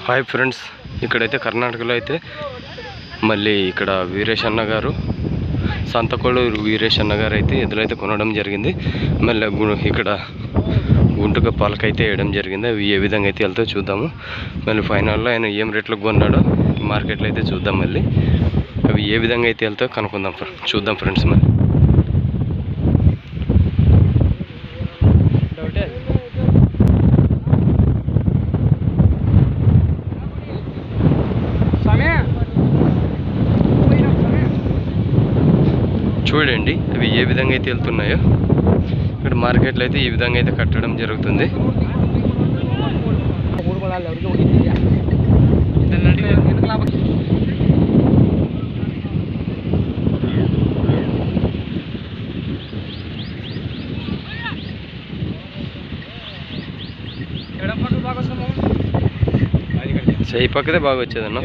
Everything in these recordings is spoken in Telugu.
హాయ్ ఫ్రెండ్స్, ఇక్కడైతే కర్ణాటకలో అయితే మళ్ళీ ఇక్కడ వీరేష్ అన్న గారు, సంతకోళూరు వీరేష్ అన్న గారు అయితే ఎద్దులైతే కొనడం జరిగింది. మళ్ళీ ఇక్కడ గుంటుక పాలకైతే వేయడం జరిగింది. అవి ఏ విధంగా అయితే వెళ్తే చూద్దాము. మళ్ళీ ఫైనల్లో ఆయన ఏం రేట్లకు కొన్నాడో మార్కెట్లో అయితే చూద్దాం. మళ్ళీ అవి ఏ విధంగా అయితే వెళ్తాయో కనుక్కుందాం, చూద్దాం ఫ్రెండ్స్. మరి చూడండి అవి ఏ విధంగా అయితే వెళ్తున్నాయో. ఇక్కడ మార్కెట్లో అయితే ఈ విధంగా అయితే కట్టడం జరుగుతుంది. ఈ పక్కదే బాగా వచ్చేదన్న.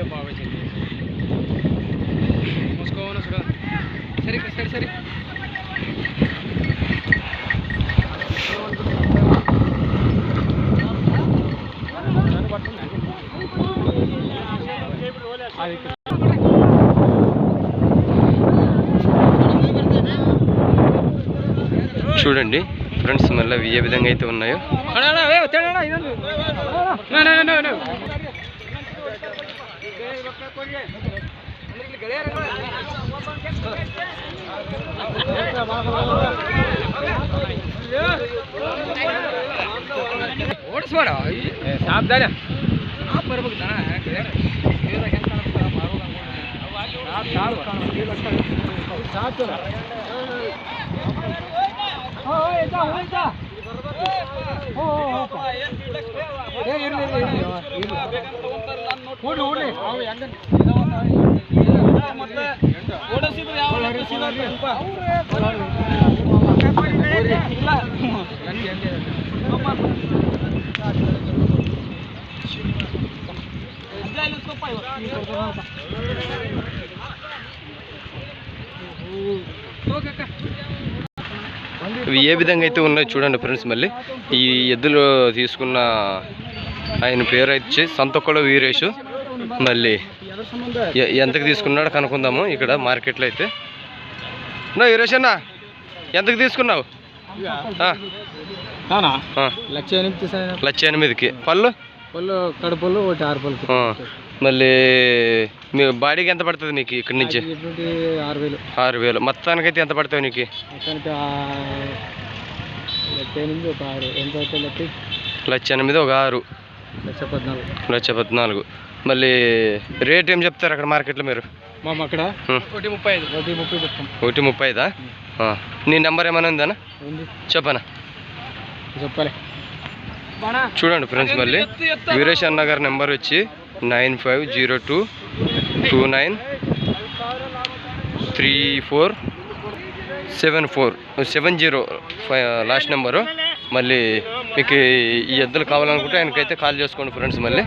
చూడండి ఫ్రెండ్స్, మళ్ళీ అవి ఏ విధంగా అయితే ఉన్నాయో. ఇవి ఏ విధంగా అయితే ఉన్నాయో చూడండి ఫ్రెండ్స్. మళ్ళీ ఈ ఎద్దులు తీసుకున్న ఆయన పేరు అయితే సంతకోళ వీరేష్. మళ్ళీ ఎంతకు తీసుకున్నాడో కనుక్కుందాము ఇక్కడ మార్కెట్లో అయితే. వీరేష్ అన్న, ఎంతకు తీసుకున్నావు? 1,08,000కి. పళ్ళు కడుపులు 6 పళ్ళు. మళ్ళీ మీ బాడీకి ఎంత పడుతుంది నీకు ఇక్కడి నుంచి? 6,000. మొత్తానికైతే ఎంత పడుతుంది నీకు? 1,08,000 ఒక 6 1,14,000. మళ్ళీ రేట్ ఏం చెప్తారు అక్కడ మార్కెట్లో మీరు? అక్కడ 1,30,000. నీ నెంబర్ ఏమైనా ఉందన్నా? చెప్పనా? చెప్పలే. చూడండి ఫ్రెండ్స్, మళ్ళీ వీరేష్ అన్న గారి నెంబర్ వచ్చి 9502293470 లాస్ట్ నెంబరు. మళ్ళీ మీకు ఈ ఎద్దులు కావాలనుకుంటే ఆయనకైతే కాల్ చేసుకోండి ఫ్రెండ్స్. మళ్ళీ